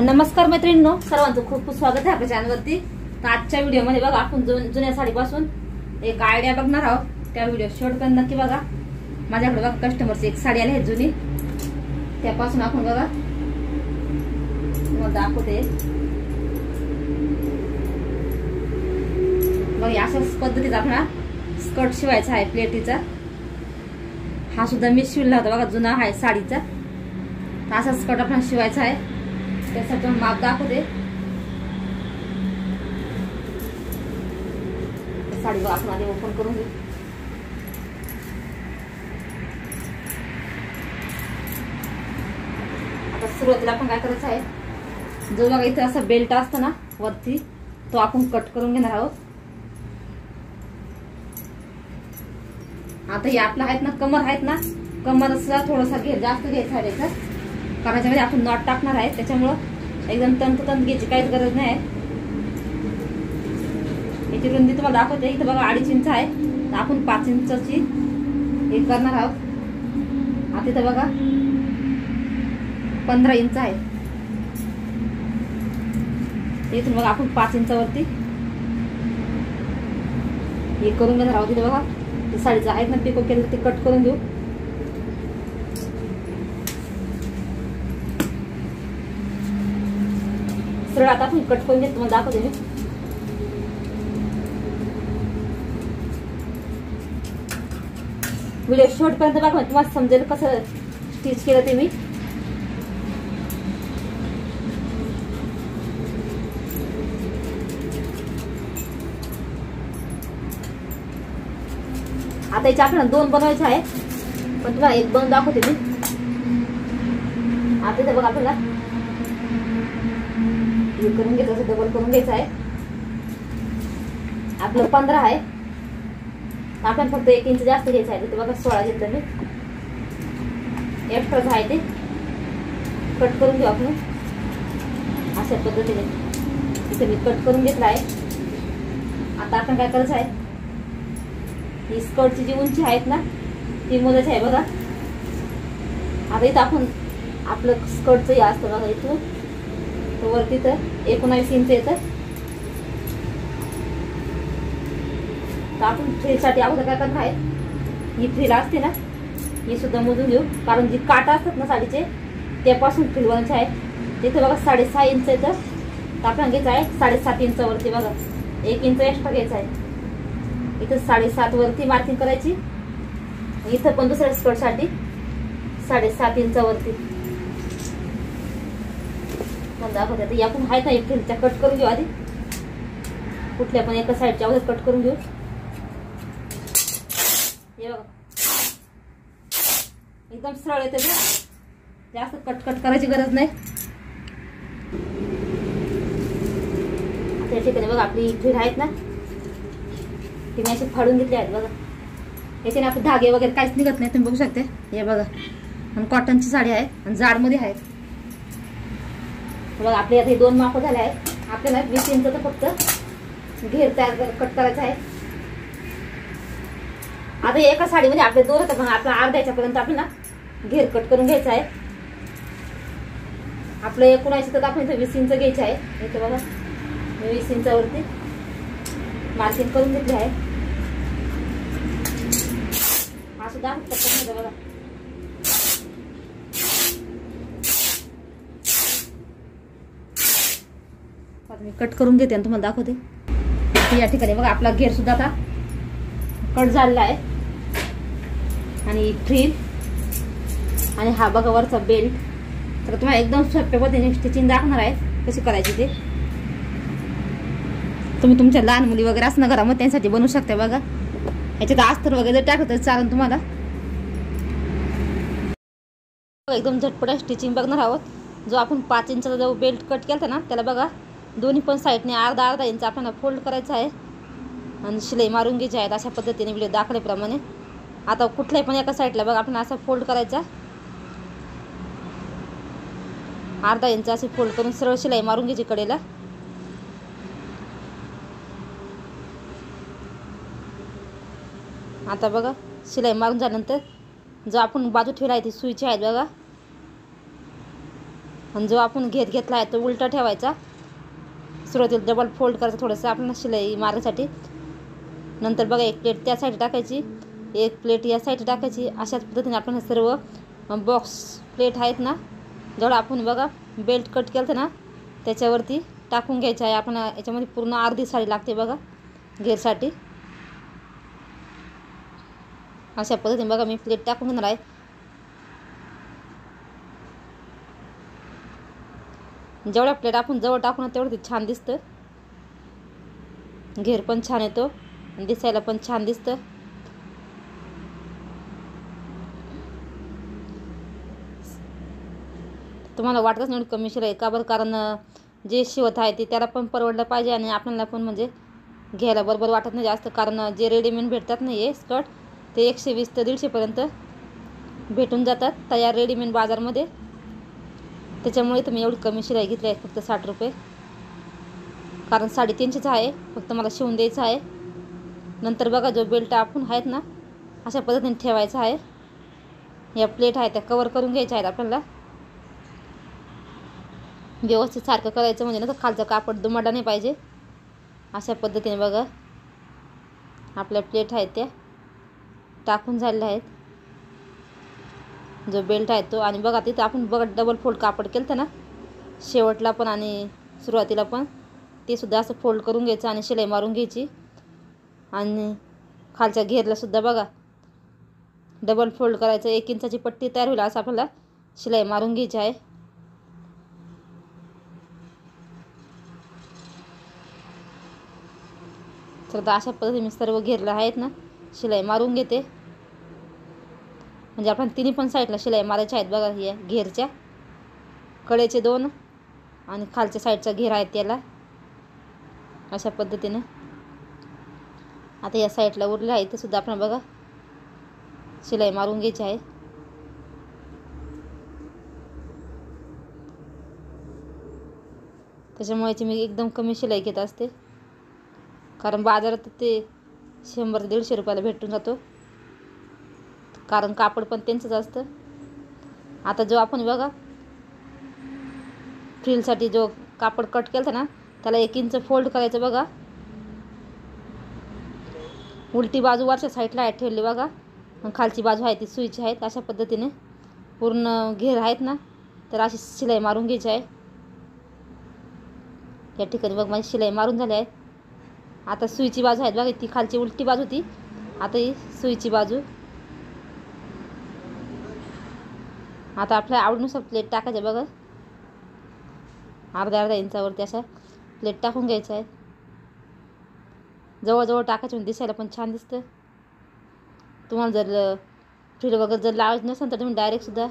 नमस्कार मैत्रिणींनो, सर्वांचं खूप खूप स्वागत आहे आपल्या चॅनलवरती। तर आजच्या व्हिडिओमध्ये बघा आपण जुन्या साडीपासून एक आयडिया बघणार आहोत। त्या व्हिडिओ शेवटपर्यंत नक्की बघा। माझ्याकडे बघा कस्टमरची एक साडी आली आहे जुनी, त्यापासून आपण बघा तुम्हाला दाखवते। बघा अशाच पद्धतीचा आपला स्कर्ट शिवायचा आहे प्लेटीचा। हा सुद्धा मी शिवला होता बघा, जुना आहे साडीचा। असा स्कर्ट आपल्याला शिवायचा आहे, त्यासाठी माप दाखवते। साडी बघा आपण आधी ओपन करून घेऊ। आता सुरुवातीला आपण काय करायचं आहे, जो बघा इथे असा बेल्ट असतो ना वरती, तो आपण कट करून घेणार आहोत। आता हे आपला आहेत ना कमर आहेत ना, कमरचा थोडासा घेर जास्त घ्यायचा आहे त्याचा, कारण याच्यामध्ये आपण नॉट टाकणार आहे, त्याच्यामुळं एकदम तंतुतंत घ्यायची काहीच गरज नाही आहे। याची रुंदी तुम्हाला दाखवते। इथं बघा 2.5 इंच आहे, तर आपण 5 इंचची हे करणार आहोत। आता इथं बघा 15 इंच आहे, इथून बघा आपण 5 इंचावरती हे करून घेणार आहोत। इथं बघा साडीचं आहेत ना पिको केलं ते कट करून घेऊ। सरळ आता आपण कट करून घेऊ, तुम्हाला दाखवते मी। व्हिडिओ शेवटपर्यंत बघा, तुम्हाला समजेल कसं स्टिच केलं ते मी। आता याचे आपल्याला 2 बनवायचे आहे, पण तुम्हाला एक बनवून दाखवते मी। आता इथे बघा आपल्याला हे करून घ्यायचं, असं डबल करून घ्यायचं आहे। आपलं 15 आहे, आपण फक्त 1 इंच जास्त घ्यायचं आहे। तिथे बघा 16 घेतलं मी, एक्स्ट्राच आहे ते कट करून घेऊ आपण अशा पद्धतीने। इथे मी कट करून घेतला आहे। आता आपण काय करायचं आहे, ही स्कर्टची जी उंची आहेत ना ती मोजायची आहे बघा। आता इथं आपण आपलं स्कर्टचं हे असतं बघा, इथून वरती तर 19 इंच येतं। तर आपण फ्रीलसाठी अगोदर काय करणार आहे, ही फ्रील असते ना ही सुद्धा मोजून घेऊ, कारण जी काटा असतात ना साडीचे त्यापासून फ्रील बनवायचे आहे। तिथे बघा 6.5 इंच येतं, तर आपण घ्यायचं आहे 7.5 इंचावरती बघा 1 इंच एक्स्ट्रा घ्यायचं आहे। इथं 7.5 वरती मार्किंग करायची, इथं पण दुसऱ्या स्कर्टसाठी 7.5 इंचावरती दाखवते। आपण आहे ना फ्रीलच्या कट करून घेऊ आधी, कुठल्या पण एका साईडच्या अगोदर कट करून घेऊ। हे बघा एकदम सरळ येते, जास्त कट करायची गरज नाही। त्या ठिकाणी बघा आपली फ्रील आहेत ना ती मी अशी फाडून घेतली आहेत बघा। याच्याने आपले धागे वगैरे काहीच निघत नाही, तुम्ही बघू शकते। हे बघा आणि कॉटनची साडी आहे आणि जाडमध्ये आहे बघा। आपले आता हे 2 माप झाले आहेत, आपल्याला 20 इंच तर फक्त घेर तयार कट करायचा आहे। आता एका साडीमध्ये आपले 2 होतात, मग आपला अर्ध्या याच्यापर्यंत आपल्याला घेर कट करून घ्यायचा आहे। आपलं 19 तर आपण इथं 20 इंच घ्यायचे आहे। इथे बघा 20 इंचावरती मार्किंग करून घेतली आहे। हा सुद्धा पटकन बघा मी कट करून घेते आणि तुम्हाला दाखवते। या ठिकाणी बघा आपला घेर सुद्धा आता कट झालेला आहे, आणि फ्रील आणि हा बघा वरचा बेल्ट। तर तुम्हाला एकदम सोप्या पद्धतीने स्टिचिंग दाखवणार आहे कशी करायची ते। तुम्ही तुमच्या लहान मुली वगैरे असणं घरामध्ये त्यांच्यासाठी बनवू शकता बघा। याच्यात अस्तर वगैरे जर टाकलं तर चालेल तुम्हाला। एकदम झटपट स्टिचिंग बघणार आहोत। जो आपण 5 इंचाचा जो बेल्ट कट केला ना त्याला बघा दोन्ही पण साईडने अर्धा इंच आपल्याला फोल्ड करायचा आहे आणि शिलाई मारून घ्यायची आहे अशा पद्धतीने व्हिडिओ दाखवल्याप्रमाणे। आता कुठल्याही पण एका साईडला बघा आपण असा फोल्ड करायचा, अर्धा इंच असे फोल्ड करून सरळ शिलाई मारून घ्यायची कडेला। आता बघा शिलाई मारून झाल्यानंतर जो आपण बाजू ठेवला आहे ती सुईची आहे बघा, आणि जो आपण घेतला आहे तो उलटा ठेवायचा. सुरुवातीला डबल फोल्ड करायचं थोडंसं आपल्याला शिलाई मारायसाठी. नंतर बघा एक प्लेट त्या साईड टाकायची, एक प्लेट या साईड टाकायची. अशाच पद्धतीने आपण सर्व बॉक्स प्लेट आहेत ना, जेवढं आपण बघा बेल्ट कट केलं ना त्याच्यावरती टाकून घ्यायचं आहे. आपण याच्यामध्ये पूर्ण अर्धी साडी लागते बघा घेरसाठी. अशा पद्धतीने बघा मी प्लेट टाकून घेणार आहे. जेवढ्या प्लेट आपण जवळ टाकू ना तेवढं ते छान दिसतं. घेर पण छान येतो आणि दिसायला पण छान दिसतं. तुम्हाला वाटतच नाही कमी शिलाई का बरं, कारण जे शिवत आहे ते त्याला पण परवडलं पाहिजे आणि आपल्याला पण म्हणजे घ्यायला बरोबर वाटत नाही जास्त. कारण जे रेडीमेड भेटतात ना हे स्कर्ट ते 120 ते 150पर्यंत भेटून जातात तयार रेडीमेड बाजारमध्ये. त्याच्यामुळे तर मी एवढी कमी शिलाई घेतली आहे, फक्त 60 रुपये. कारण 350च आहे, फक्त मला शिवून द्यायचं आहे. नंतर बघा जो बेल्ट आपण आहेत ना अशा पद्धतीने ठेवायचा आहे. या प्लेट आहे त्या कवर करून घ्यायच्या आहेत आपल्याला. व्यवस्थित सारखं करायचं म्हणजे ना तर खालचं कापड दुमडला नाही पाहिजे. अशा पद्धतीने बघा आपल्या प्लेट आहेत त्या टाकून झालेल्या आहेत. जो बेल्ट आहे तो, आणि बघा तिथं आपण बघा डबल फोल्ड कापड केलं ना शेवटला पण आणि सुरुवातीला पण, ते सुद्धा असं फोल्ड करून घ्यायचं आणि शिलाई मारून घ्यायची. आणि खालच्या घेरला सुद्धा बघा डबल फोल्ड करायचं. 1 इंचाची पट्टी तयार होईल असं आपल्याला शिलाई मारून घ्यायची आहे. तर अशा पद्धतीने मी सर्व घेरला आहेत ना शिलाई मारून घेते. म्हणजे आपण तिन्ही पण साईडला शिलाई मारायच्या आहेत बघा. या घेरच्या कडेचे 2 आणि खालच्या साईडचा घेर आहेत त्याला. अशा पद्धतीने आता या साईडला उरले आहे ते सुद्धा आपण बघा शिलाई मारून घ्यायची आहे. त्याच्यामुळे मी एकदम कमी शिलाई घेत असते, कारण बाजारात ते 100 ते 150 रुपयाला भेटून जातो. कारण कापड पण त्यांचंच असतं. आता जो आपण बघा फ्रिलसाठी जो कापड कट केलं ना त्याला 1 इंच फोल्ड करायचं बघा. उलटी बाजू वरच्या साईडला आहे ठेवली बघा, खालची बाजू आहे ती सुईची आहेत. अशा पद्धतीने पूर्ण घेर आहेत ना तर अशी शिलाई मारून घ्यायची आहे. या ठिकाणी बघ माझी शिलाई मारून झाली आहे. आता सुईची बाजू आहे बघा, ती खालची उलटी बाजू होती, आता ही सुईची बाजू. आता आपल्या आवडीनुसार प्लेट टाकायचे बघा. अर्ध्या इंचावरती अशा प्लेट टाकून घ्यायचं आहे. जवळजवळ टाकायचं म्हणजे दिसायला पण छान दिसतं. तुम्हाला जर फ्रिल वगैरे जर लावायचं नसेल तर तुम्ही डायरेक्ट सुद्धा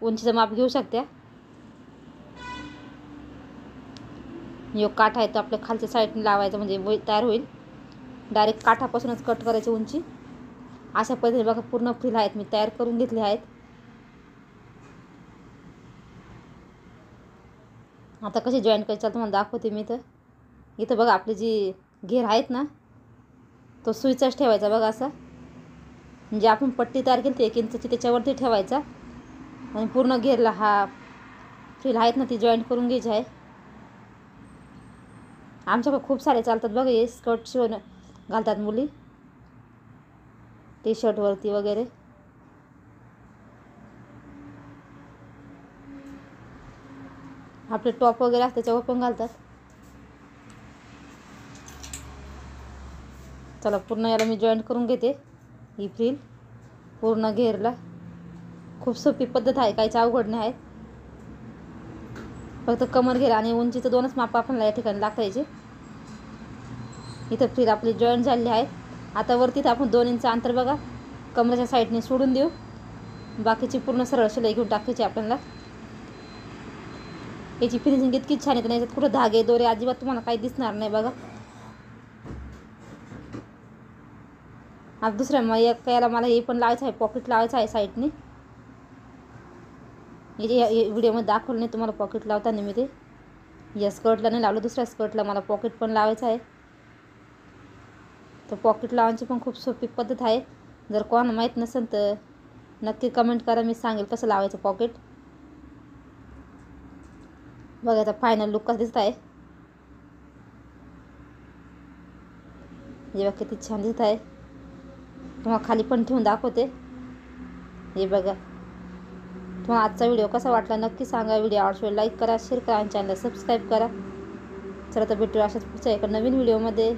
उंचीचं माप घेऊ शकता. यो काठ आहे तो आपल्या खालच्या साईडने लावायचा म्हणजे तयार होईल. डायरेक्ट काठापासूनच कट करायची उंची. अशा पद्धतीने बघा पूर्ण फ्रिल आहेत मी तयार करून घेतले आहेत. आता कशी जॉईंट करायची तुम्हाला दाखवते मी. तर इथं बघा आपली जी घेर आहेत ना तो सुईचाच ठेवायचा बघा असा. म्हणजे आपण पट्टी तयार केली ती 1 इंचची त्याच्यावरती ठेवायचा आणि पूर्ण घेरला हा फ्रिल आहेत ना ती जॉईंट करून घ्यायची आहे. आमच्याकडे खूप सारे चालतात बघा हे स्कर्ट शिवून घालतात मुली टी शर्टवरती वगैरे. आपले टॉप वगैरे असतात त्याच्यावर पण घालतात. चला पूर्ण याला मी जॉईंट करून घेते ही फ्रिल पूर्ण घेरला. खूप सोपी पद्धत आहे, काहीच अवघड नाही आहे. फक्त कमर घेर आणि उंचीचं 2च माप आपल्याला या ठिकाणी लागतायचे. इथं फ्रिल आपली जॉईंट झालेली आहे. आता वरती आपण 2 इंच अंतर बघा कमरेच्या साईडने सोडून देऊ. बाकीची पूर्ण सरळ शिलाई घेऊन टाकायची आपल्याला. याची फिनिशिंग इतकी छान येते, नाही कुठं धागे दोरे अजिबात तुम्हाला काही दिसणार नाही बघा. आता दुसऱ्या याला मला हे पण लावायचं आहे, पॉकेट लावायचं आहे साईडने. या व्हिडिओमध्ये दाखवलं नाही तुम्हाला पॉकेट लावताना मी ते. या स्कर्टला नाही लावलं, दुसऱ्या स्कर्टला मला पॉकेट पण लावायचं आहे. तर पॉकेट लावायची पण खूप सोपी पद्धत आहे. जर कोणाला माहीत नसेल तर नक्की कमेंट करा, मी सांगेल कसं लावायचं पॉकेट. बघा आता फायनल लुक कसा दिसत आहे. हे बघा किती छान दिसत आहे. तुम्हाला खाली पण ठेवून दाखवते. हे बघा. तुम्हाला आजचा व्हिडिओ कसा वाटला नक्की सांगा. व्हिडिओ आवडल्यास लाईक करा, शेअर करा आणि चॅनलला सबस्क्राईब करा. चला तर भेटूया अशाच पुढच्या एका नवीन व्हिडिओमध्ये.